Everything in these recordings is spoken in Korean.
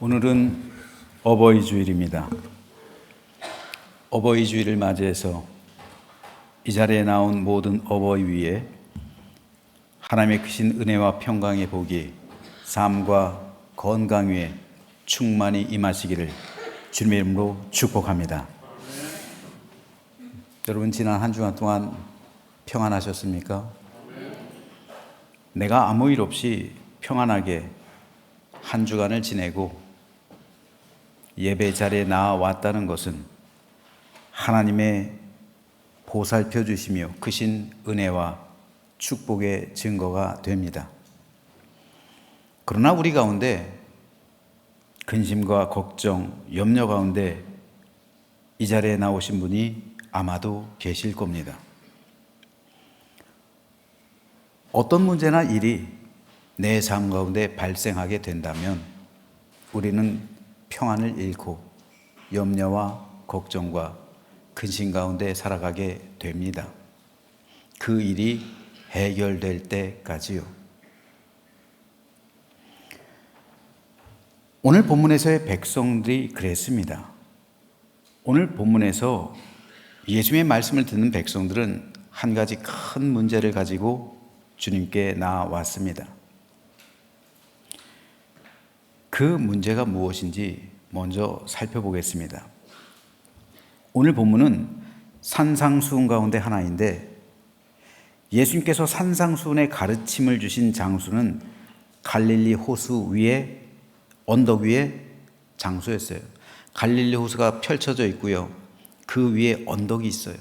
오늘은 어버이 주일입니다. 어버이 주일을 맞이해서 이 자리에 나온 모든 어버이 위에 하나님의 크신 은혜와 평강의 복이 삶과 건강 위에 충만히 임하시기를 주님의 이름으로 축복합니다. 여러분, 지난 한 주간 동안 평안하셨습니까? 내가 아무 일 없이 평안하게 한 주간을 지내고 예배 자리에 나왔다는 것은 하나님의 보살펴 주시며 크신 은혜와 축복의 증거가 됩니다. 그러나 우리 가운데 근심과 걱정, 염려 가운데 이 자리에 나오신 분이 아마도 계실 겁니다. 어떤 문제나 일이 내 삶 가운데 발생하게 된다면 우리는 평안을 잃고 염려와 걱정과 근심 가운데 살아가게 됩니다. 그 일이 해결될 때까지요. 오늘 본문에서의 백성들이 그랬습니다. 오늘 본문에서 예수님의 말씀을 듣는 백성들은 한 가지 큰 문제를 가지고 주님께 나왔습니다. 그 문제가 무엇인지 먼저 살펴보겠습니다. 오늘 본문은 산상수훈 가운데 하나인데 예수님께서 산상수훈의 가르침을 주신 장소는 갈릴리 호수 위에 언덕 위에 장소였어요. 갈릴리 호수가 펼쳐져 있고요. 그 위에 언덕이 있어요.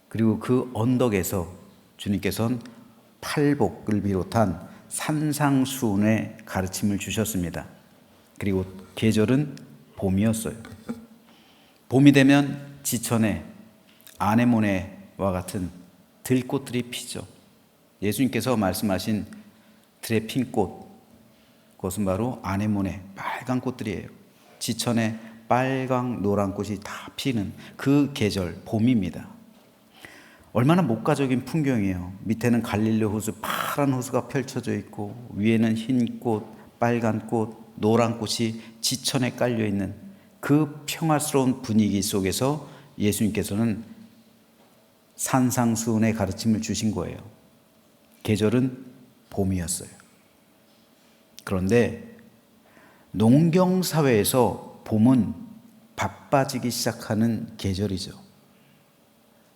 그리고 그 언덕에서 주님께서는 팔복을 비롯한 산상수훈의 가르침을 주셨습니다. 그리고 계절은 봄이었어요. 봄이 되면 지천에 아네모네와 같은 들꽃들이 피죠. 예수님께서 말씀하신 들의 핀 꽃, 그것은 바로 아네모네, 빨간 꽃들이에요. 지천에 빨강, 노란 꽃이 다 피는 그 계절, 봄입니다. 얼마나 목가적인 풍경이에요. 밑에는 갈릴리 호수, 파란 호수가 펼쳐져 있고 위에는 흰 꽃, 빨간 꽃, 노란 꽃이 지천에 깔려 있는 그 평화스러운 분위기 속에서 예수님께서는 산상수훈의 가르침을 주신 거예요. 계절은 봄이었어요. 그런데 농경사회에서 봄은 바빠지기 시작하는 계절이죠.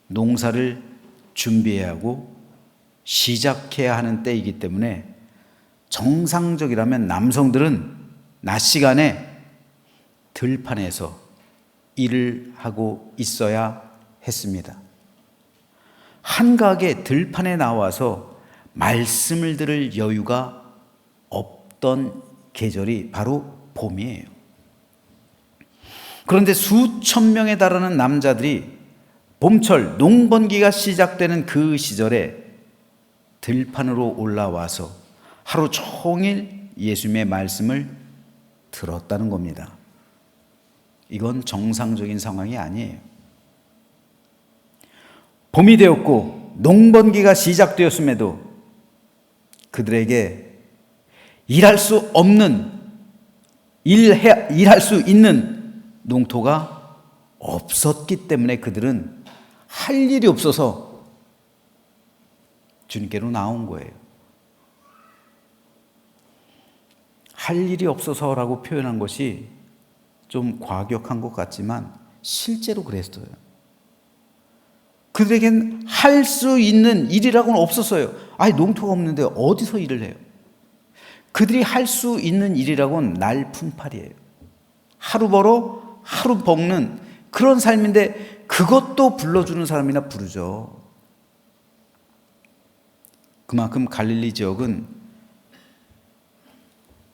농사를 준비해야 하고 시작해야 하는 때이기 때문에 정상적이라면 남성들은 낮 시간에 들판에서 일을 하고 있어야 했습니다. 한가하게 들판에 나와서 말씀을 들을 여유가 없던 계절이 바로 봄이에요. 그런데 수천 명에 달하는 남자들이 봄철 농번기가 시작되는 그 시절에 들판으로 올라와서 하루 종일 예수님의 말씀을 들었다는 겁니다. 이건 정상적인 상황이 아니에요. 봄이 되었고 농번기가 시작되었음에도 그들에게 일할 수 있는 농토가 없었기 때문에 그들은 할 일이 없어서 주님께로 나온 거예요. 할 일이 없어서라고 표현한 것이 좀 과격한 것 같지만 실제로 그랬어요. 그들에겐 할 수 있는 일이라고는 없었어요. 아니, 농토가 없는데 어디서 일을 해요? 그들이 할 수 있는 일이라고는 날품팔이에요. 하루 벌어 하루 먹는 그런 삶인데 그것도 불러주는 사람이나 부르죠. 그만큼 갈릴리 지역은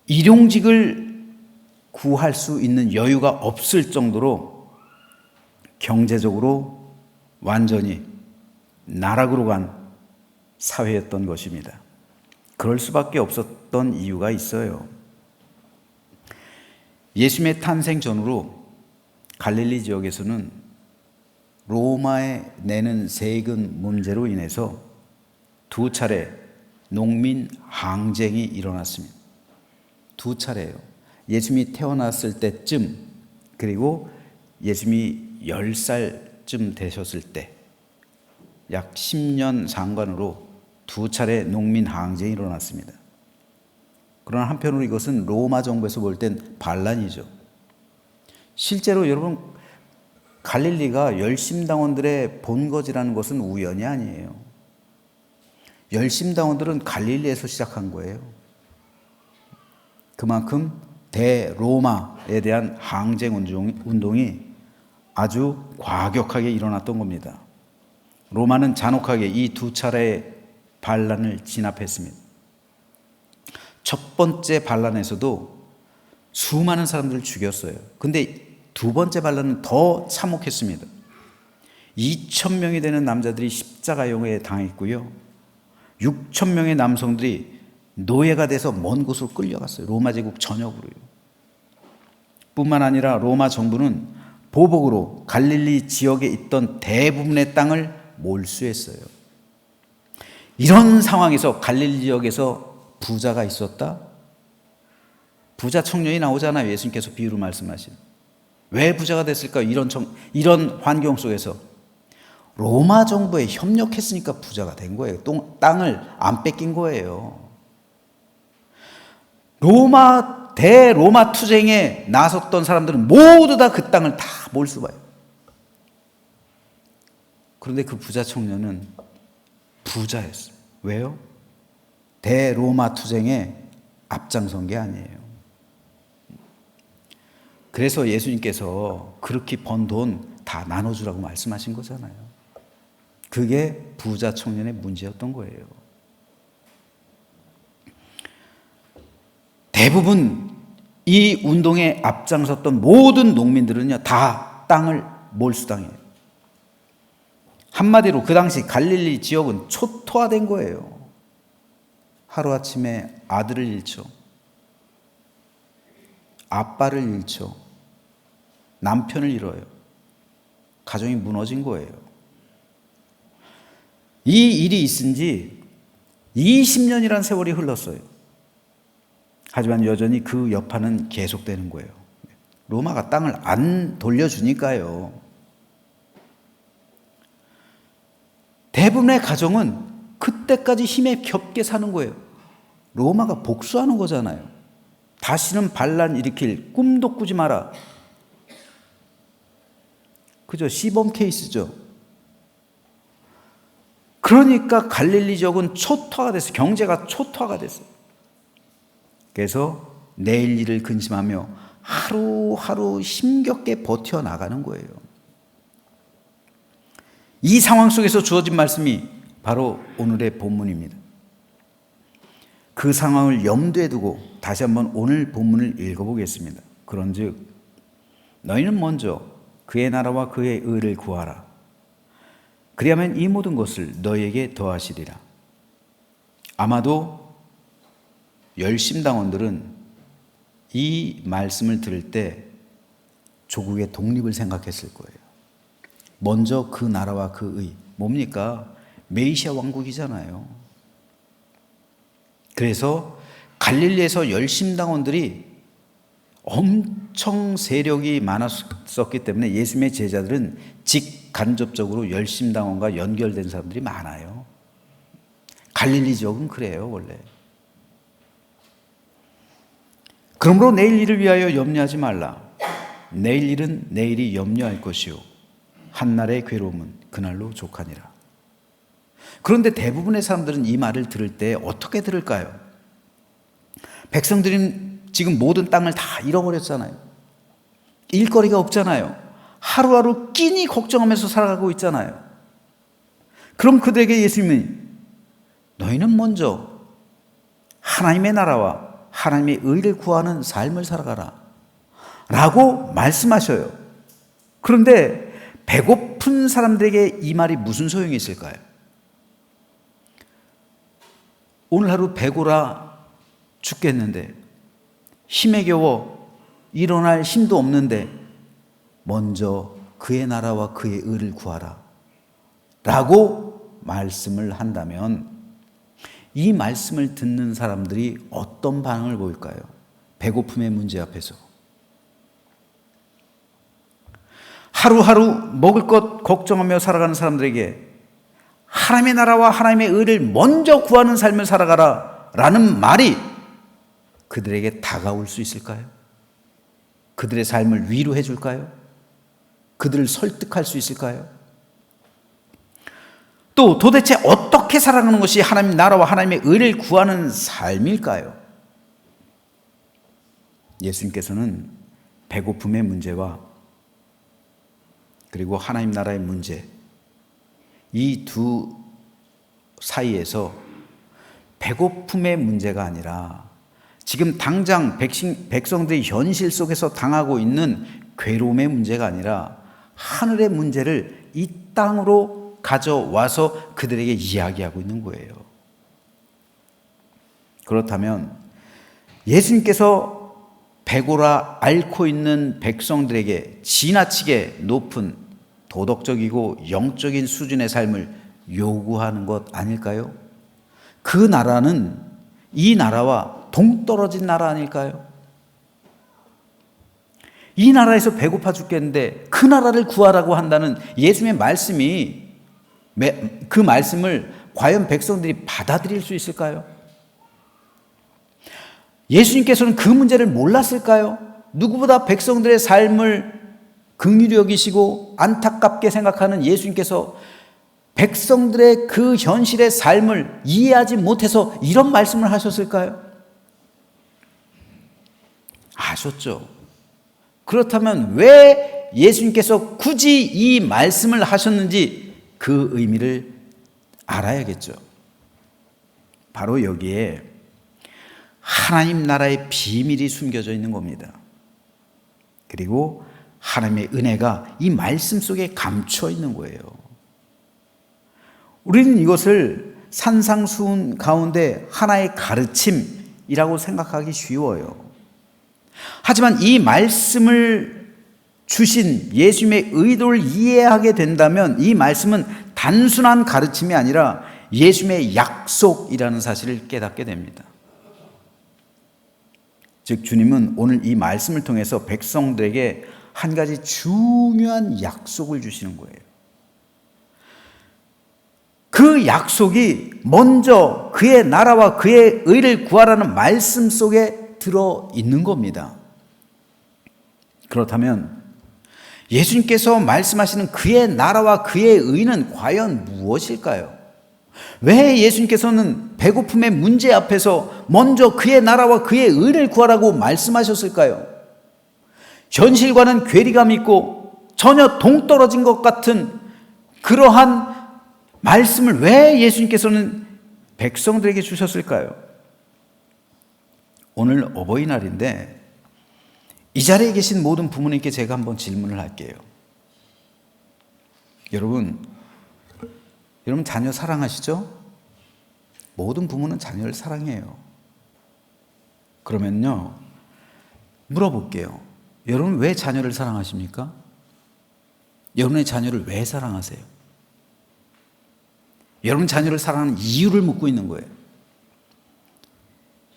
일용직을 구할 수 있는 여유가 없을 정도로 경제적으로 완전히 나락으로 간 사회였던 것입니다. 그럴 수밖에 없었던 이유가 있어요. 예수님의 탄생 전후로 갈릴리 지역에서는 로마에 내는 세금 문제로 인해서 2차례 농민 항쟁이 일어났습니다. 2차례예요. 예수님이 태어났을 때쯤, 그리고 예수님이 10살쯤 되셨을 때 약 10년 상관으로 두 차례 농민 항쟁이 일어났습니다. 그러나 한편으로 이것은 로마 정부에서 볼 땐 반란이죠. 실제로 여러분, 갈릴리가 열심당원들의 본거지라는 것은 우연이 아니에요. 열심당원들은 갈릴리에서 시작한 거예요. 그만큼 대로마에 대한 항쟁 운동이 아주 과격하게 일어났던 겁니다. 로마는 잔혹하게 이 두 차례의 반란을 진압했습니다. 첫 번째 반란에서도 수많은 사람들을 죽였어요. 근데 두 번째 반란은 더 참혹했습니다. 2,000명이 되는 남자들이 십자가형에 당했고요. 6,000명의 남성들이 노예가 돼서 먼 곳으로 끌려갔어요. 로마 제국 전역으로요. 뿐만 아니라 로마 정부는 보복으로 갈릴리 지역에 있던 대부분의 땅을 몰수했어요. 이런 상황에서 갈릴리 지역에서 부자가 있었다? 부자 청년이 나오잖아요. 예수님께서 비유로 말씀하신. 왜 부자가 됐을까? 이런 환경 속에서 로마 정부에 협력했으니까 부자가 된 거예요. 땅을 안 뺏긴 거예요. 대로마 투쟁에 나섰던 사람들은 모두 다 그 땅을 다 몰수봐요. 그런데 그 부자 청년은 부자였어요. 왜요? 대로마 투쟁에 앞장선 게 아니에요. 그래서 예수님께서 그렇게 번 돈 다 나눠주라고 말씀하신 거잖아요. 그게 부자 청년의 문제였던 거예요. 대부분 이 운동에 앞장섰던 모든 농민들은요, 다 땅을 몰수당해요. 한마디로 그 당시 갈릴리 지역은 초토화된 거예요. 하루아침에 아들을 잃죠. 아빠를 잃죠. 남편을 잃어요. 가정이 무너진 거예요. 이 일이 있은 지 20년이라는 세월이 흘렀어요. 하지만 여전히 그 여파는 계속되는 거예요. 로마가 땅을 안 돌려주니까요. 대부분의 가정은 그때까지 힘에 겹게 사는 거예요. 로마가 복수하는 거잖아요. 다시는 반란 일으킬 꿈도 꾸지 마라. 그죠? 시범 케이스죠. 그러니까 갈릴리 지역은 초토화가 됐어요. 경제가 초토화가 됐어요. 그래서 내일 일을 근심하며 하루하루 힘겹게 버텨나가는 거예요. 이 상황 속에서 주어진 말씀이 바로 오늘의 본문입니다. 그 상황을 염두에 두고 다시 한번 오늘 본문을 읽어보겠습니다. 그런즉 너희는 먼저 그의 나라와 그의 의를 구하라. 그리하면 이 모든 것을 너희에게 더하시리라. 아마도 열심당원들은 이 말씀을 들을 때 조국의 독립을 생각했을 거예요. 먼저 그 나라와 그 의, 뭡니까? 메시아 왕국이잖아요. 그래서 갈릴리에서 열심당원들이 엄청 세력이 많았었기 때문에 예수님의 제자들은 직간접적으로 열심당원과 연결된 사람들이 많아요. 갈릴리 지역은 그래요, 원래. 그러므로 내일 일을 위하여 염려하지 말라. 내일 일은 내일이 염려할 것이요 한날의 괴로움은 그날로 족하니라. 그런데 대부분의 사람들은 이 말을 들을 때 어떻게 들을까요? 백성들은 지금 모든 땅을 다 잃어버렸잖아요. 일거리가 없잖아요. 하루하루 끼니 걱정하면서 살아가고 있잖아요. 그럼 그들에게 예수님이 너희는 먼저 하나님의 나라와 하나님의 의를 구하는 삶을 살아가라 라고 말씀하셔요. 그런데 배고픈 사람들에게 이 말이 무슨 소용이 있을까요? 오늘 하루 배고라 죽겠는데 힘에 겨워 일어날 힘도 없는데 먼저 그의 나라와 그의 의를 구하라 라고 말씀을 한다면 이 말씀을 듣는 사람들이 어떤 반응을 보일까요? 배고픔의 문제 앞에서. 하루하루 먹을 것 걱정하며 살아가는 사람들에게 하나님의 나라와 하나님의 의를 먼저 구하는 삶을 살아가라 라는 말이 그들에게 다가올 수 있을까요? 그들의 삶을 위로해 줄까요? 그들을 설득할 수 있을까요? 또 도대체 어떻게 살아가는 것이 하나님 나라와 하나님의 의를 구하는 삶일까요? 예수님께서는 배고픔의 문제와 그리고 하나님 나라의 문제, 이 두 사이에서 배고픔의 문제가 아니라 지금 당장 백성들이 현실 속에서 당하고 있는 괴로움의 문제가 아니라 하늘의 문제를 이 땅으로 가져와서 그들에게 이야기하고 있는 거예요. 그렇다면 예수님께서 배고라 앓고 있는 백성들에게 지나치게 높은 도덕적이고 영적인 수준의 삶을 요구하는 것 아닐까요? 그 나라는 이 나라와 동떨어진 나라 아닐까요? 이 나라에서 배고파 죽겠는데 그 나라를 구하라고 한다는 예수님의 말씀이, 그 말씀을 과연 백성들이 받아들일 수 있을까요? 예수님께서는 그 문제를 몰랐을까요? 누구보다 백성들의 삶을 긍휼히 여기시고 안타깝게 생각하는 예수님께서 백성들의 그 현실의 삶을 이해하지 못해서 이런 말씀을 하셨을까요? 아셨죠? 그렇다면 왜 예수님께서 굳이 이 말씀을 하셨는지 그 의미를 알아야겠죠. 바로 여기에 하나님 나라의 비밀이 숨겨져 있는 겁니다. 그리고 하나님의 은혜가 이 말씀 속에 감춰 있는 거예요. 우리는 이것을 산상수훈 가운데 하나의 가르침이라고 생각하기 쉬워요. 하지만 이 말씀을 주신 예수님의 의도를 이해하게 된다면 이 말씀은 단순한 가르침이 아니라 예수님의 약속이라는 사실을 깨닫게 됩니다. 즉 주님은 오늘 이 말씀을 통해서 백성들에게 한 가지 중요한 약속을 주시는 거예요. 그 약속이 먼저 그의 나라와 그의 의를 구하라는 말씀 속에 들어 있는 겁니다. 그렇다면 예수님께서 말씀하시는 그의 나라와 그의 의는 과연 무엇일까요? 왜 예수님께서는 배고픔의 문제 앞에서 먼저 그의 나라와 그의 의를 구하라고 말씀하셨을까요? 현실과는 괴리감 있고 전혀 동떨어진 것 같은 그러한 말씀을 왜 예수님께서는 백성들에게 주셨을까요? 오늘 어버이날인데 이 자리에 계신 모든 부모님께 제가 한번 질문을 할게요. 여러분 자녀 사랑하시죠? 모든 부모는 자녀를 사랑해요. 그러면요, 물어볼게요. 여러분 왜 자녀를 사랑하십니까? 여러분의 자녀를 왜 사랑하세요? 여러분 자녀를 사랑하는 이유를 묻고 있는 거예요.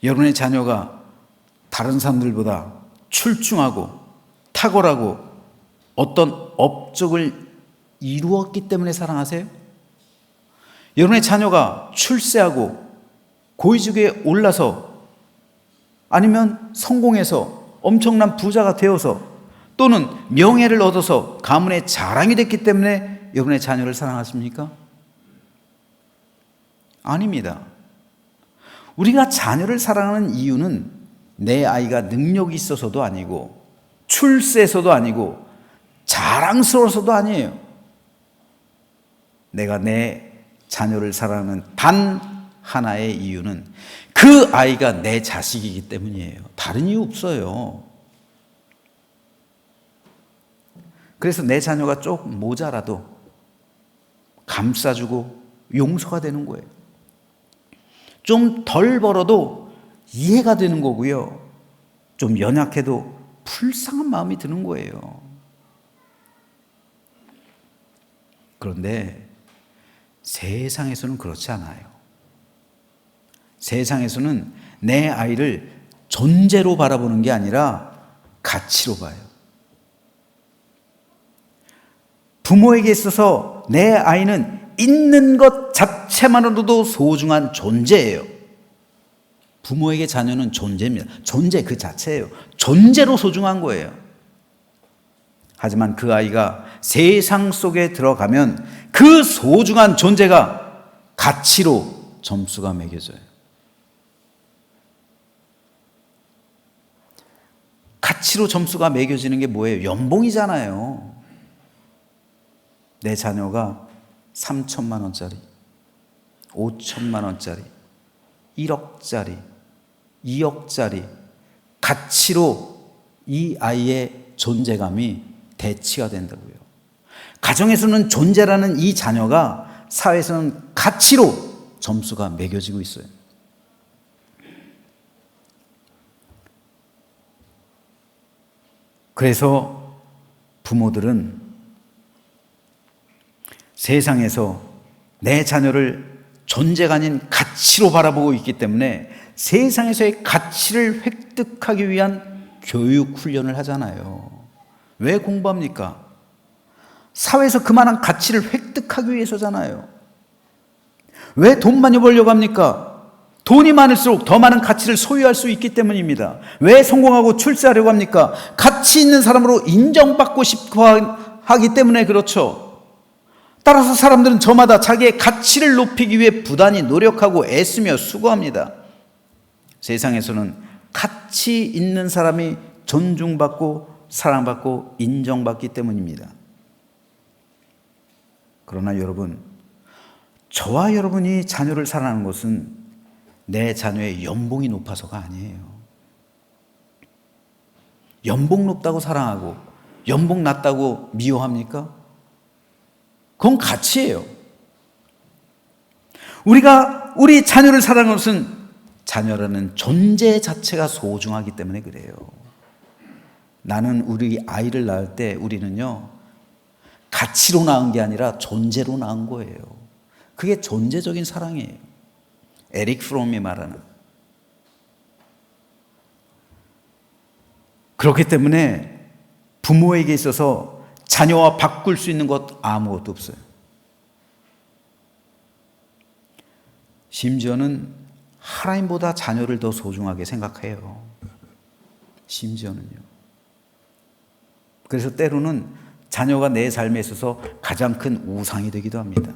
여러분의 자녀가 다른 사람들보다 출중하고 탁월하고 어떤 업적을 이루었기 때문에 사랑하세요? 여러분의 자녀가 출세하고 고위직에 올라서 아니면 성공해서 엄청난 부자가 되어서 또는 명예를 얻어서 가문의 자랑이 됐기 때문에 여러분의 자녀를 사랑하십니까? 아닙니다. 우리가 자녀를 사랑하는 이유는 내 아이가 능력이 있어서도 아니고 출세해서도 아니고 자랑스러워서도 아니에요. 내가 내 자녀를 사랑하는 단 하나의 이유는 그 아이가 내 자식이기 때문이에요. 다른 이유 없어요. 그래서 내 자녀가 조금 모자라도 감싸주고 용서가 되는 거예요. 좀 덜 벌어도 이해가 되는 거고요. 좀 연약해도 불쌍한 마음이 드는 거예요. 그런데 세상에서는 그렇지 않아요. 세상에서는 내 아이를 존재로 바라보는 게 아니라 가치로 봐요. 부모에게 있어서 내 아이는 있는 것 자체만으로도 소중한 존재예요. 부모에게 자녀는 존재입니다. 존재 그 자체예요. 존재로 소중한 거예요. 하지만 그 아이가 세상 속에 들어가면 그 소중한 존재가 가치로 점수가 매겨져요. 가치로 점수가 매겨지는 게 뭐예요? 연봉이잖아요. 내 자녀가 3천만 원짜리, 5천만 원짜리, 1억짜리, 2억짜리 가치로 이 아이의 존재감이 대치가 된다고요. 가정에서는 존재라는 이 자녀가 사회에서는 가치로 점수가 매겨지고 있어요. 그래서 부모들은 세상에서 내 자녀를 존재가 아닌 가치로 바라보고 있기 때문에 세상에서의 가치를 획득하기 위한 교육 훈련을 하잖아요. 왜 공부합니까? 사회에서 그만한 가치를 획득하기 위해서잖아요. 왜 돈 많이 벌려고 합니까? 돈이 많을수록 더 많은 가치를 소유할 수 있기 때문입니다. 왜 성공하고 출세하려고 합니까? 가치 있는 사람으로 인정받고 싶어 하기 때문에 그렇죠. 따라서 사람들은 저마다 자기의 가치를 높이기 위해 부단히 노력하고 애쓰며 수고합니다. 세상에서는 가치 있는 사람이 존중받고 사랑받고 인정받기 때문입니다. 그러나 여러분, 저와 여러분이 자녀를 사랑하는 것은 내 자녀의 연봉이 높아서가 아니에요. 연봉 높다고 사랑하고 연봉 낮다고 미워합니까? 그건 가치예요. 우리가 우리 자녀를 사랑하는 것은 자녀라는 존재 자체가 소중하기 때문에 그래요. 나는 우리 아이를 낳을 때 우리는요, 가치로 낳은 게 아니라 존재로 낳은 거예요. 그게 존재적인 사랑이에요. 에릭 프롬이 말하는. 그렇기 때문에 부모에게 있어서 자녀와 바꿀 수 있는 것 아무것도 없어요. 심지어는 하나님보다 자녀를 더 소중하게 생각해요. 심지어는요. 그래서 때로는 자녀가 내 삶에 있어서 가장 큰 우상이 되기도 합니다.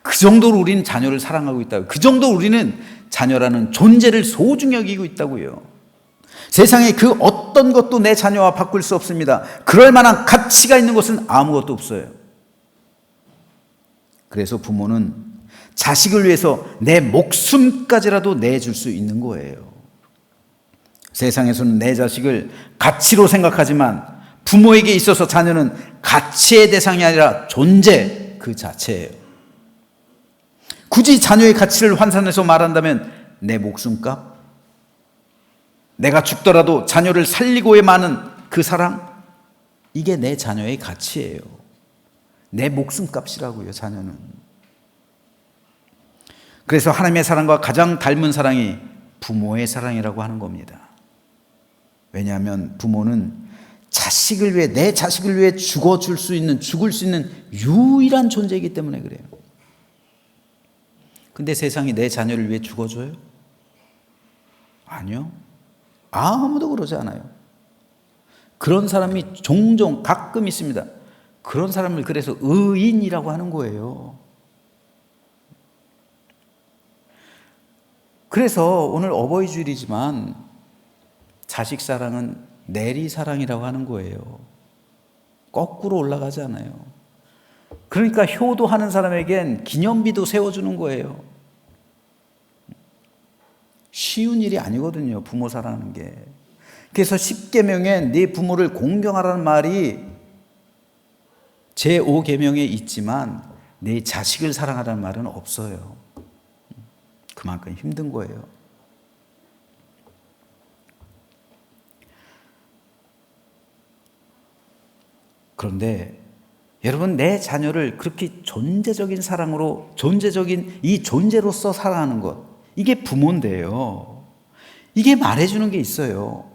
그 정도로 우리는 자녀를 사랑하고 있다고요. 그 정도로 우리는 자녀라는 존재를 소중히 여기고 있다고요. 세상에 그 어떤 것도 내 자녀와 바꿀 수 없습니다. 그럴 만한 가치가 있는 것은 아무것도 없어요. 그래서 부모는 자식을 위해서 내 목숨까지라도 내줄 수 있는 거예요. 세상에서는 내 자식을 가치로 생각하지만 부모에게 있어서 자녀는 가치의 대상이 아니라 존재 그 자체예요. 굳이 자녀의 가치를 환산해서 말한다면 내 목숨값? 내가 죽더라도 자녀를 살리고에 마는 그 사랑? 이게 내 자녀의 가치예요. 내 목숨값이라고요, 자녀는. 그래서 하나님의 사랑과 가장 닮은 사랑이 부모의 사랑이라고 하는 겁니다. 왜냐하면 부모는 자식을 위해, 내 자식을 위해 죽을 수 있는 유일한 존재이기 때문에 그래요. 근데 세상이 내 자녀를 위해 죽어줘요? 아니요. 아무도 그러지 않아요. 그런 사람이 종종 가끔 있습니다. 그런 사람을 그래서 의인이라고 하는 거예요. 그래서 오늘 어버이 주일이지만 자식 사랑은 내리 사랑이라고 하는 거예요. 거꾸로 올라가지 않아요. 그러니까 효도하는 사람에겐 기념비도 세워주는 거예요. 쉬운 일이 아니거든요, 부모 사랑하는 게. 그래서 10계명에 네 부모를 공경하라는 말이 제5계명에 있지만 네 자식을 사랑하라는 말은 없어요. 그만큼 힘든 거예요. 그런데 여러분, 내 자녀를 그렇게 존재적인 사랑으로, 존재적인 이 존재로서 사랑하는 것, 이게 부모인데요. 이게 말해주는 게 있어요.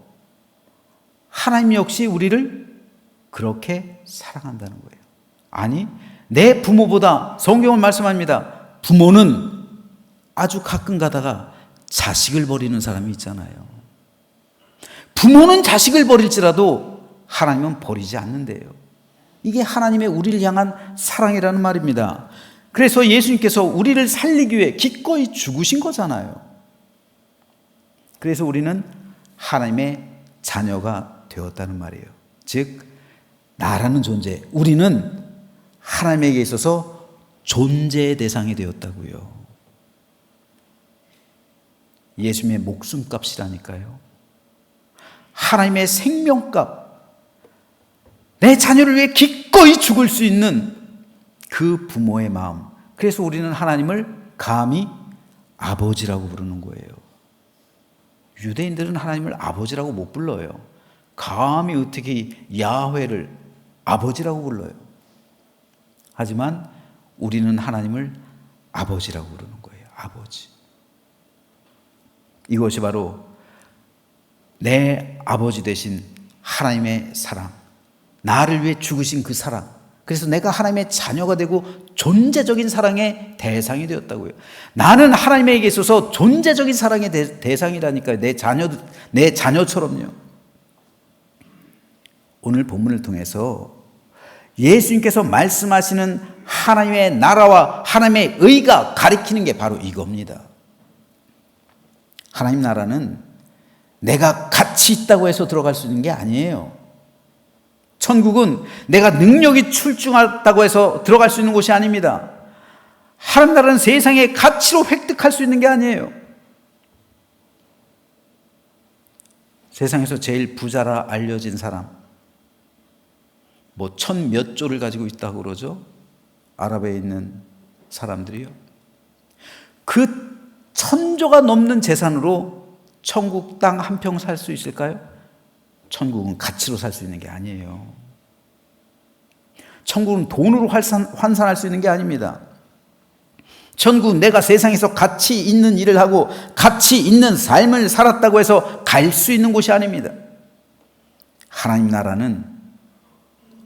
하나님 역시 우리를 그렇게 사랑한다는 거예요. 아니, 내 부모보다, 성경은 말씀합니다, 부모는 아주 가끔 가다가 자식을 버리는 사람이 있잖아요. 부모는 자식을 버릴지라도 하나님은 버리지 않는데요. 이게 하나님의 우리를 향한 사랑이라는 말입니다. 그래서 예수님께서 우리를 살리기 위해 기꺼이 죽으신 거잖아요. 그래서 우리는 하나님의 자녀가 되었다는 말이에요. 즉, 나라는 존재, 우리는 하나님에게 있어서 존재의 대상이 되었다고요. 예수님의 목숨값이라니까요. 하나님의 생명값, 내 자녀를 위해 기꺼이 죽을 수 있는 그 부모의 마음. 그래서 우리는 하나님을 감히 아버지라고 부르는 거예요. 유대인들은 하나님을 아버지라고 못 불러요. 감히 어떻게 야훼를 아버지라고 불러요. 하지만 우리는 하나님을 아버지라고 부르는 거예요. 아버지. 이것이 바로 내 아버지 되신 하나님의 사랑, 나를 위해 죽으신 그 사랑. 그래서 내가 하나님의 자녀가 되고 존재적인 사랑의 대상이 되었다고요. 나는 하나님에게 있어서 존재적인 사랑의 대상이라니까요. 내 자녀처럼요. 오늘 본문을 통해서 예수님께서 말씀하시는 하나님의 나라와 하나님의 의가 가리키는 게 바로 이겁니다. 하나님 나라는 내가 가치 있다고 해서 들어갈 수 있는 게 아니에요. 천국은 내가 능력이 출중하다고 해서 들어갈 수 있는 곳이 아닙니다. 하나님 나라는 세상의 가치로 획득할 수 있는 게 아니에요. 세상에서 제일 부자라 알려진 사람, 뭐 1000몇 조를 가지고 있다고 그러죠. 아랍에 있는 사람들이요. 그 1000조가 넘는 재산으로 천국 땅 한 평 살 수 있을까요? 천국은 가치로 살 수 있는 게 아니에요. 천국은 돈으로 환산할 수 있는 게 아닙니다. 천국은 내가 세상에서 가치 있는 일을 하고 가치 있는 삶을 살았다고 해서 갈 수 있는 곳이 아닙니다. 하나님 나라는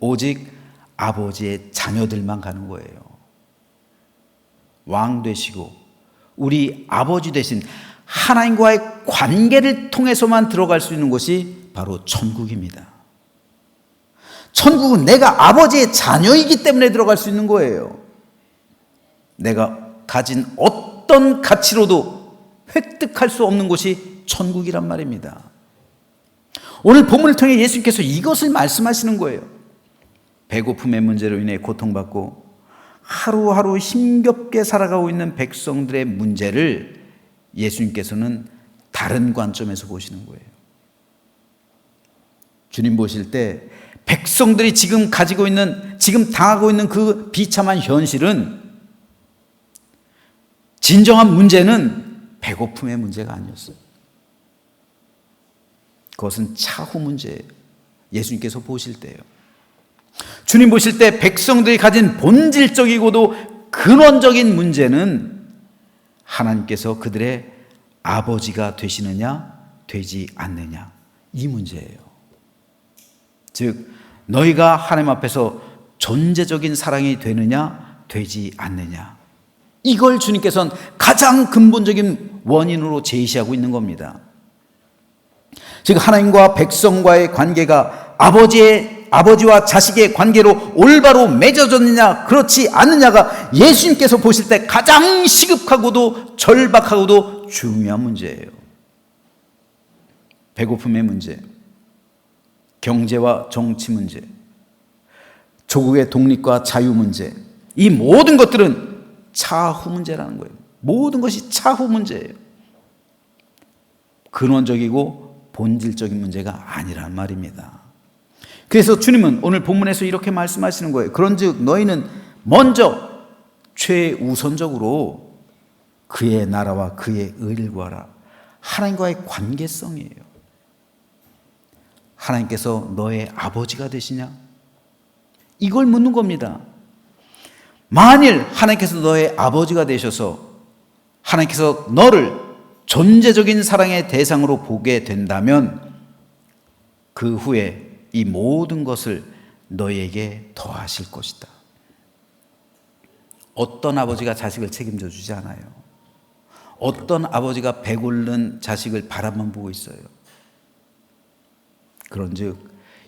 오직 아버지의 자녀들만 가는 거예요. 왕 되시고 우리 아버지 되신 하나님과의 관계를 통해서만 들어갈 수 있는 곳이 바로 천국입니다. 천국은 내가 아버지의 자녀이기 때문에 들어갈 수 있는 거예요. 내가 가진 어떤 가치로도 획득할 수 없는 곳이 천국이란 말입니다. 오늘 본문을 통해 예수님께서 이것을 말씀하시는 거예요. 배고픔의 문제로 인해 고통받고 하루하루 힘겹게 살아가고 있는 백성들의 문제를 예수님께서는 다른 관점에서 보시는 거예요. 주님 보실 때 백성들이 지금 당하고 있는 그 비참한 현실은 진정한 문제는 배고픔의 문제가 아니었어요. 그것은 차후 문제예요. 예수님께서 보실 때요. 주님 보실 때 백성들이 가진 본질적이고도 근원적인 문제는 하나님께서 그들의 아버지가 되시느냐 되지 않느냐, 이 문제예요. 즉 너희가 하나님 앞에서 존재적인 사랑이 되느냐 되지 않느냐, 이걸 주님께서는 가장 근본적인 원인으로 제시하고 있는 겁니다. 즉 하나님과 백성과의 관계가 아버지와 자식의 관계로 올바로 맺어졌느냐 그렇지 않느냐가 예수님께서 보실 때 가장 시급하고도 절박하고도 중요한 문제예요. 배고픔의 문제, 경제와 정치 문제, 조국의 독립과 자유 문제, 이 모든 것들은 차후 문제라는 거예요. 모든 것이 차후 문제예요. 근원적이고 본질적인 문제가 아니란 말입니다. 그래서 주님은 오늘 본문에서 이렇게 말씀하시는 거예요. 그런즉 너희는 먼저 최우선적으로 그의 나라와 그의 의를 구하라. 하나님과의 관계성이에요. 하나님께서 너의 아버지가 되시냐? 이걸 묻는 겁니다. 만일 하나님께서 너의 아버지가 되셔서 하나님께서 너를 존재적인 사랑의 대상으로 보게 된다면 그 후에 이 모든 것을 너에게 더하실 것이다. 어떤 아버지가 자식을 책임져 주지 않아요. 어떤 아버지가 배고른 자식을 바라만 보고 있어요. 그런즉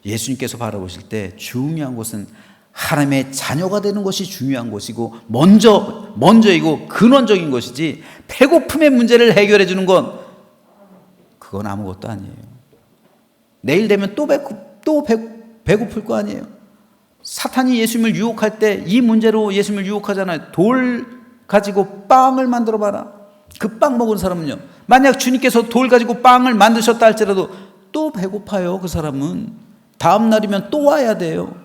예수님께서 바라보실 때 중요한 것은 하나님의 자녀가 되는 것이 중요한 것이고 먼저이고 근원적인 것이지, 배고픔의 문제를 해결해 주는 건 그건 아무것도 아니에요. 내일 되면 또 배고플 거 아니에요. 사탄이 예수님을 유혹할 때 이 문제로 예수님을 유혹하잖아요. 돌 가지고 빵을 만들어 봐라. 그 빵 먹은 사람은요, 만약 주님께서 돌 가지고 빵을 만드셨다 할지라도 또 배고파요. 그 사람은 다음 날이면 또 와야 돼요.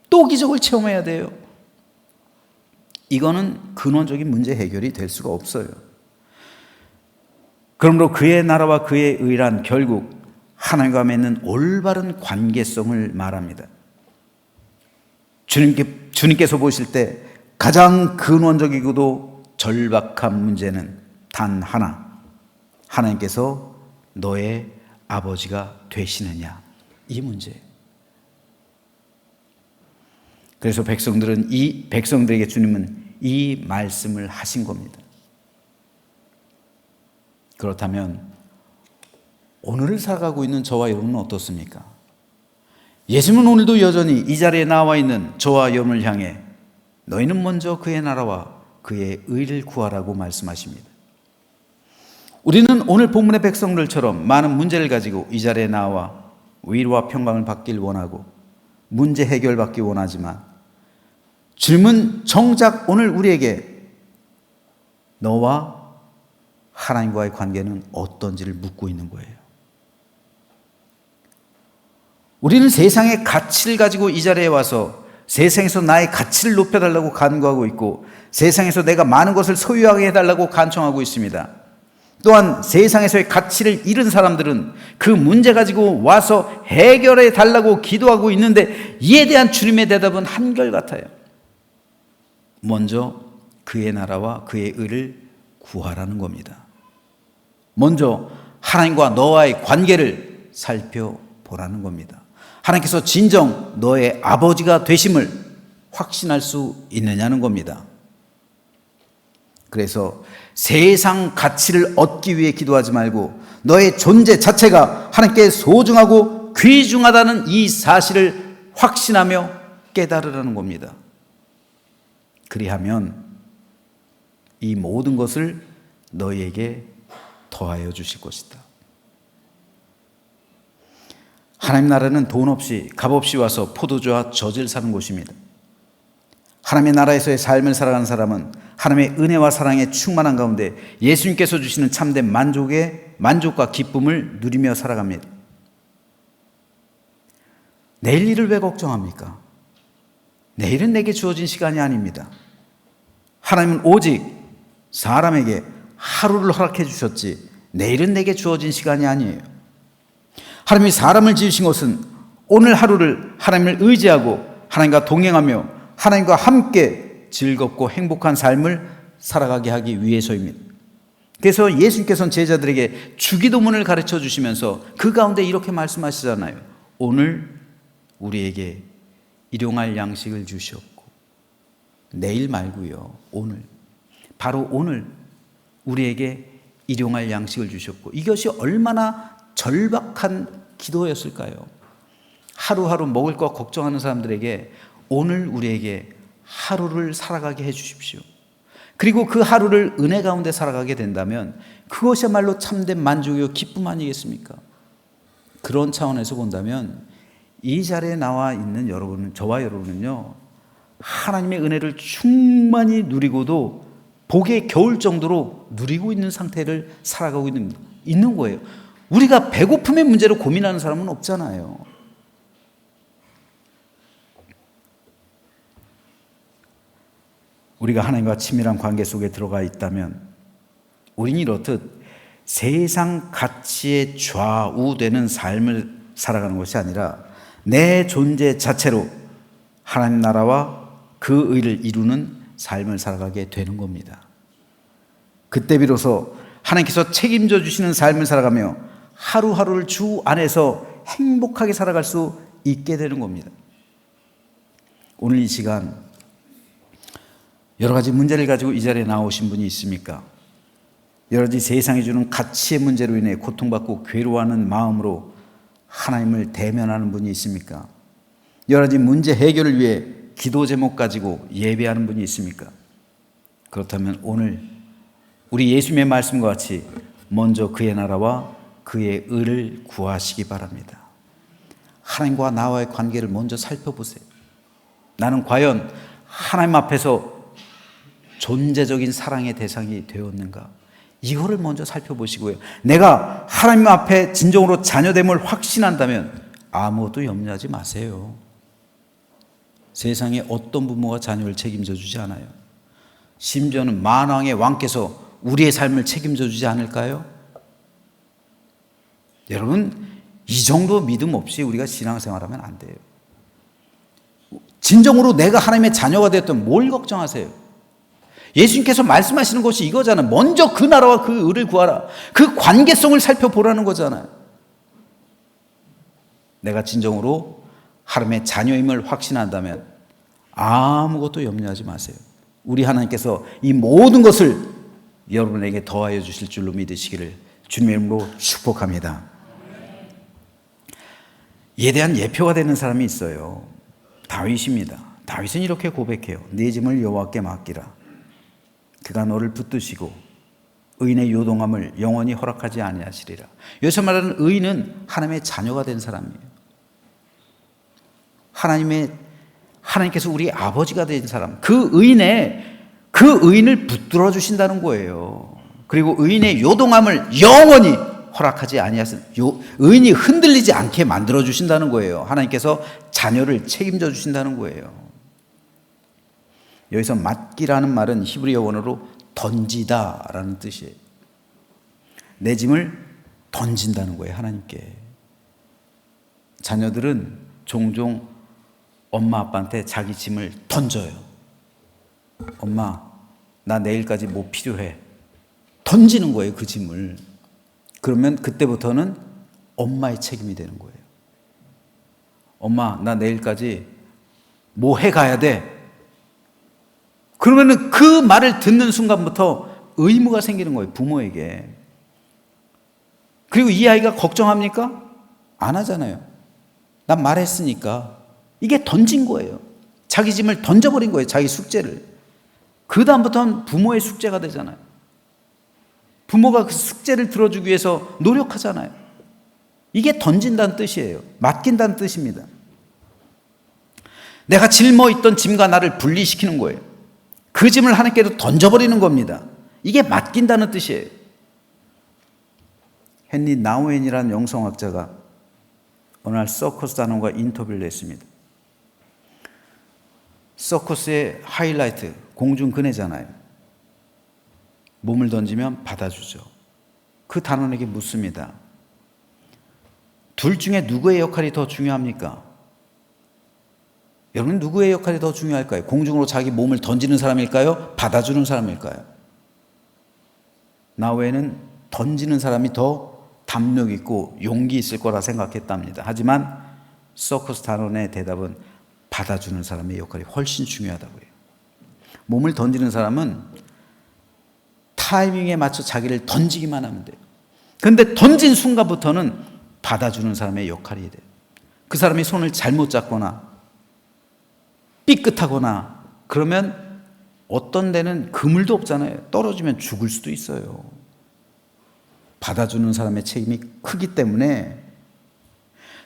또 기적을 체험해야 돼요. 이거는 근원적인 문제 해결이 될 수가 없어요. 그러므로 그의 나라와 그의 의란 결국 하나님과 맺는 올바른 관계성을 말합니다. 주님께서 보실 때 가장 근원적이고도 절박한 문제는 단 하나, 하나님께서 너의 아버지가 되시느냐, 이 문제예요. 그래서 백성들에게 주님은 이 말씀을 하신 겁니다. 그렇다면 오늘을 살아가고 있는 저와 여러분은 어떻습니까? 예수님은 오늘도 여전히 이 자리에 나와 있는 저와 여러분을 향해 너희는 먼저 그의 나라와 그의 의를 구하라고 말씀하십니다. 우리는 오늘 본문의 백성들처럼 많은 문제를 가지고 이 자리에 나와 위로와 평강을 받길 원하고 문제 해결받기 원하지만, 주님은 정작 오늘 우리에게 너와 하나님과의 관계는 어떤지를 묻고 있는 거예요. 우리는 세상의 가치를 가지고 이 자리에 와서 세상에서 나의 가치를 높여달라고 간구하고 있고, 세상에서 내가 많은 것을 소유하게 해달라고 간청하고 있습니다. 또한 세상에서의 가치를 잃은 사람들은 그 문제 가지고 와서 해결해 달라고 기도하고 있는데, 이에 대한 주님의 대답은 한결같아요. 먼저 그의 나라와 그의 의를 구하라는 겁니다. 먼저 하나님과 너와의 관계를 살펴보라는 겁니다. 하나님께서 진정 너의 아버지가 되심을 확신할 수 있느냐는 겁니다. 그래서 세상 가치를 얻기 위해 기도하지 말고 너의 존재 자체가 하나님께 소중하고 귀중하다는 이 사실을 확신하며 깨달으라는 겁니다. 그리하면 이 모든 것을 너희에게 더하여 주실 것이다. 하나님 나라는 돈 없이 값 없이 와서 포도주와 젖을 사는 곳입니다. 하나님의 나라에서의 삶을 살아가는 사람은 하나님의 은혜와 사랑에 충만한 가운데 예수님께서 주시는 참된 만족과 기쁨을 누리며 살아갑니다. 내일 일을 왜 걱정합니까? 내일은 내게 주어진 시간이 아닙니다. 하나님은 오직 사람에게 하루를 허락해 주셨지 내일은 내게 주어진 시간이 아니에요. 하나님이 사람을 지으신 것은 오늘 하루를 하나님을 의지하고 하나님과 동행하며 하나님과 함께 즐겁고 행복한 삶을 살아가게 하기 위해서입니다. 그래서 예수님께서는 제자들에게 주기도문을 가르쳐 주시면서 그 가운데 이렇게 말씀하시잖아요. 오늘 우리에게 일용할 양식을 주시옵고, 내일 말고요, 오늘, 바로 오늘 우리에게 일용할 양식을 주셨고, 이것이 얼마나 절박한 기도였을까요? 하루하루 먹을 것 걱정하는 사람들에게 오늘 우리에게 하루를 살아가게 해 주십시오. 그리고 그 하루를 은혜 가운데 살아가게 된다면 그것이야말로 참된 만족이요 기쁨 아니겠습니까? 그런 차원에서 본다면 이 자리에 나와 있는 여러분은, 저와 여러분은요, 하나님의 은혜를 충만히 누리고도 복에 겨울 정도로 누리고 있는 상태를 살아가고 있는 거예요. 우리가 배고픔의 문제로 고민하는 사람은 없잖아요. 우리가 하나님과 친밀한 관계 속에 들어가 있다면 우리는 이렇듯 세상 가치에 좌우되는 삶을 살아가는 것이 아니라 내 존재 자체로 하나님 나라와 그 의를 이루는 삶을 살아가게 되는 겁니다. 그때 비로소 하나님께서 책임져 주시는 삶을 살아가며 하루하루를 주 안에서 행복하게 살아갈 수 있게 되는 겁니다. 오늘 이 시간 여러 가지 문제를 가지고 이 자리에 나오신 분이 있습니까? 여러 가지 세상이 주는 가치의 문제로 인해 고통받고 괴로워하는 마음으로 하나님을 대면하는 분이 있습니까? 여러 가지 문제 해결을 위해 기도 제목 가지고 예배하는 분이 있습니까? 그렇다면 오늘 우리 예수님의 말씀과 같이 먼저 그의 나라와 그의 의를 구하시기 바랍니다. 하나님과 나와의 관계를 먼저 살펴보세요. 나는 과연 하나님 앞에서 존재적인 사랑의 대상이 되었는가? 이거를 먼저 살펴보시고요. 내가 하나님 앞에 진정으로 자녀됨을 확신한다면 아무것도 염려하지 마세요. 세상에 어떤 부모가 자녀를 책임져 주지 않아요. 심지어는 만왕의 왕께서 우리의 삶을 책임져 주지 않을까요? 여러분, 이 정도 믿음 없이 우리가 신앙생활하면 안 돼요. 진정으로 내가 하나님의 자녀가 되었다면 뭘 걱정하세요? 예수님께서 말씀하시는 것이 이거잖아요. 먼저 그 나라와 그 의를 구하라. 그 관계성을 살펴보라는 거잖아요. 내가 진정으로 하나님의 자녀임을 확신한다면 아무것도 염려하지 마세요. 우리 하나님께서 이 모든 것을 여러분에게 더하여 주실 줄로 믿으시기를 주님의 이름으로 축복합니다. 이에 대한 예표가 되는 사람이 있어요. 다윗입니다. 다윗은 이렇게 고백해요. 네 짐을 여호와께 맡기라. 그가 너를 붙드시고 의인의 요동함을 영원히 허락하지 아니하시리라. 여기서 말하는 의인은 하나님의 자녀가 된 사람이에요. 하나님께서 우리 아버지가 된 사람, 그 의인을 붙들어 주신다는 거예요. 그리고 의인의 요동함을 영원히 허락하지 아니하신, 의인이 흔들리지 않게 만들어 주신다는 거예요. 하나님께서 자녀를 책임져 주신다는 거예요. 여기서 맡기라는 말은 히브리어 원어로 던지다라는 뜻이에요. 내 짐을 던진다는 거예요, 하나님께. 자녀들은 종종 엄마 아빠한테 자기 짐을 던져요. 엄마, 나 내일까지 뭐 필요해. 던지는 거예요, 그 짐을. 그러면 그때부터는 엄마의 책임이 되는 거예요. 엄마, 나 내일까지 뭐 해가야 돼. 그러면은 그 말을 듣는 순간부터 의무가 생기는 거예요, 부모에게. 그리고 이 아이가 걱정합니까? 안 하잖아요. 난 말했으니까. 이게 던진 거예요. 자기 짐을 던져버린 거예요, 자기 숙제를. 그 다음부터는 부모의 숙제가 되잖아요. 부모가 그 숙제를 들어주기 위해서 노력하잖아요. 이게 던진다는 뜻이에요. 맡긴다는 뜻입니다. 내가 짊어있던 짐과 나를 분리시키는 거예요. 그 짐을 하나님께로 던져버리는 겁니다. 이게 맡긴다는 뜻이에요. 헨리 나우엔이라는 영성학자가 어느 날 서커스 단원과 인터뷰를 했습니다. 서커스의 하이라이트, 공중근해잖아요. 몸을 던지면 받아주죠. 그 단원에게 묻습니다. 둘 중에 누구의 역할이 더 중요합니까? 여러분, 누구의 역할이 더 중요할까요? 공중으로 자기 몸을 던지는 사람일까요? 받아주는 사람일까요? 나우엔은 던지는 사람이 더 담력 있고 용기 있을 거라 생각했답니다. 하지만 서커스 단원의 대답은 받아주는 사람의 역할이 훨씬 중요하다고 해요. 몸을 던지는 사람은 타이밍에 맞춰 자기를 던지기만 하면 돼요. 그런데 던진 순간부터는 받아주는 사람의 역할이 돼요. 그 사람이 손을 잘못 잡거나 삐끗하거나 그러면 어떤 데는 그물도 없잖아요. 떨어지면 죽을 수도 있어요. 받아주는 사람의 책임이 크기 때문에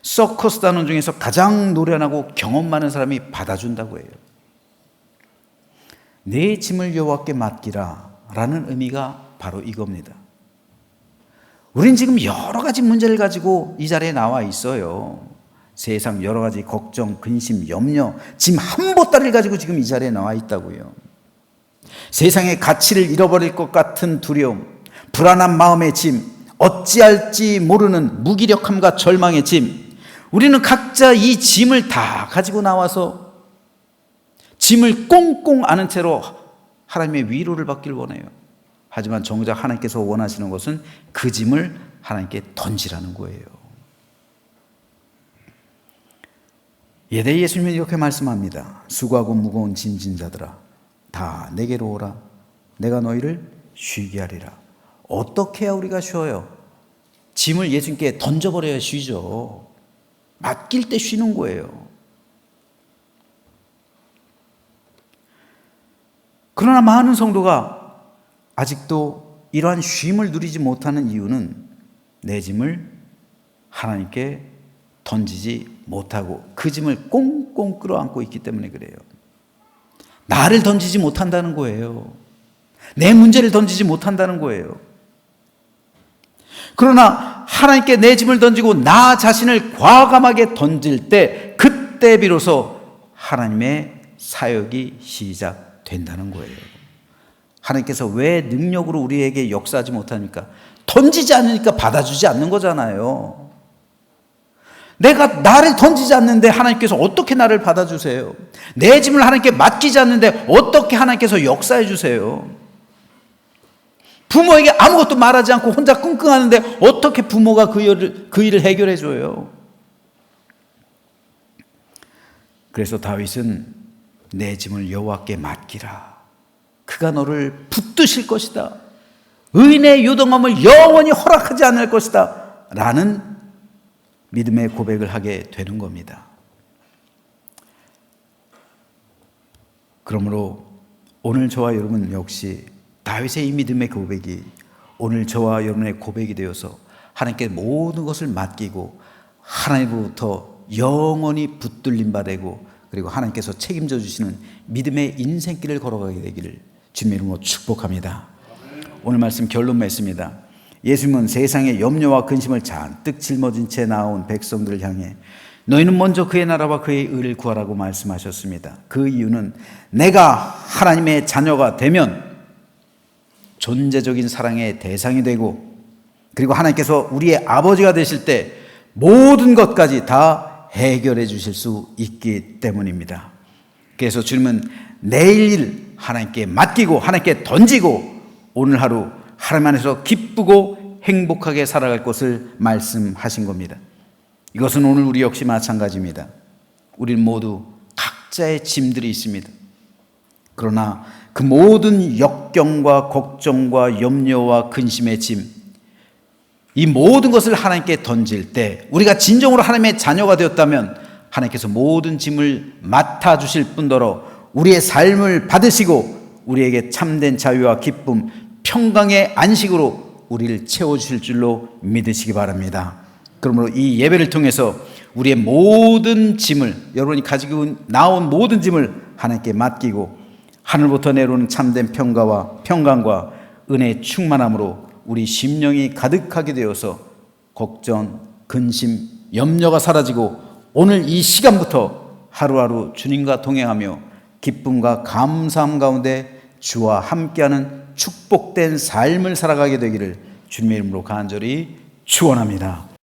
서커스 단원 중에서 가장 노련하고 경험 많은 사람이 받아준다고 해요. 내 짐을 여호와께 맡기라 라는 의미가 바로 이겁니다. 우린 지금 여러 가지 문제를 가지고 이 자리에 나와 있어요. 세상 여러 가지 걱정, 근심, 염려, 짐 한 보따리를 가지고 지금 이 자리에 나와 있다고요. 세상의 가치를 잃어버릴 것 같은 두려움, 불안한 마음의 짐, 어찌할지 모르는 무기력함과 절망의 짐, 우리는 각자 이 짐을 다 가지고 나와서 짐을 꽁꽁 안은 채로 하나님의 위로를 받길 원해요. 하지만 정작 하나님께서 원하시는 것은 그 짐을 하나님께 던지라는 거예요. 예수님은 이렇게 말씀합니다. 수고하고 무거운 짐진 자들아 다 내게로 오라. 내가 너희를 쉬게 하리라. 어떻게 해야 우리가 쉬어요? 짐을 예수님께 던져버려야 쉬죠. 맡길 때 쉬는 거예요. 그러나 많은 성도가 아직도 이러한 쉼을 누리지 못하는 이유는 내 짐을 하나님께 던지지 못하고 그 짐을 꽁꽁 끌어안고 있기 때문에 그래요. 나를 던지지 못한다는 거예요. 내 문제를 던지지 못한다는 거예요. 그러나 하나님께 내 짐을 던지고 나 자신을 과감하게 던질 때 그때 비로소 하나님의 사역이 시작된다는 거예요. 하나님께서 왜 능력으로 우리에게 역사하지 못합니까? 던지지 않으니까 받아주지 않는 거잖아요. 내가 나를 던지지 않는데 하나님께서 어떻게 나를 받아주세요? 내 짐을 하나님께 맡기지 않는데 어떻게 하나님께서 역사해 주세요? 부모에게 아무것도 말하지 않고 혼자 끙끙하는데 어떻게 부모가 그 일을 해결해 줘요? 그래서 다윗은 내 짐을 여호와께 맡기라. 그가 너를 붙드실 것이다. 의인의 요동함을 영원히 허락하지 않을 것이다. 라는 믿음의 고백을 하게 되는 겁니다. 그러므로 오늘 저와 여러분 역시 다윗의 이 믿음의 고백이 오늘 저와 여러분의 고백이 되어서 하나님께 모든 것을 맡기고 하나님으로부터 영원히 붙들림 받고 그리고 하나님께서 책임져 주시는 믿음의 인생길을 걸어가게 되기를 주님의 이름으로 축복합니다. 오늘 말씀 결론 맺습니다. 예수님은 세상의 염려와 근심을 잔뜩 짊어진 채 나온 백성들을 향해 너희는 먼저 그의 나라와 그의 의를 구하라고 말씀하셨습니다. 그 이유는 내가 하나님의 자녀가 되면 존재적인 사랑의 대상이 되고 그리고 하나님께서 우리의 아버지가 되실 때 모든 것까지 다 해결해 주실 수 있기 때문입니다. 그래서 주님은 내일 일 하나님께 맡기고 하나님께 던지고 오늘 하루 하나님 안에서 기쁘고 행복하게 살아갈 것을 말씀하신 겁니다. 이것은 오늘 우리 역시 마찬가지입니다. 우리는 모두 각자의 짐들이 있습니다. 그러나 그 모든 역경과 걱정과 염려와 근심의 짐, 이 모든 것을 하나님께 던질 때 우리가 진정으로 하나님의 자녀가 되었다면 하나님께서 모든 짐을 맡아주실 뿐더러 우리의 삶을 받으시고 우리에게 참된 자유와 기쁨, 평강의 안식으로 우리를 채워주실 줄로 믿으시기 바랍니다. 그러므로 이 예배를 통해서 우리의 모든 짐을, 여러분이 가지고 나온 모든 짐을 하나님께 맡기고 하늘부터 내려오는 참된 평강과 은혜의 충만함으로 우리 심령이 가득하게 되어서 걱정, 근심, 염려가 사라지고 오늘 이 시간부터 하루하루 주님과 동행하며 기쁨과 감사함 가운데 주와 함께하는 축복된 삶을 살아가게 되기를 주님의 이름으로 간절히 축원합니다.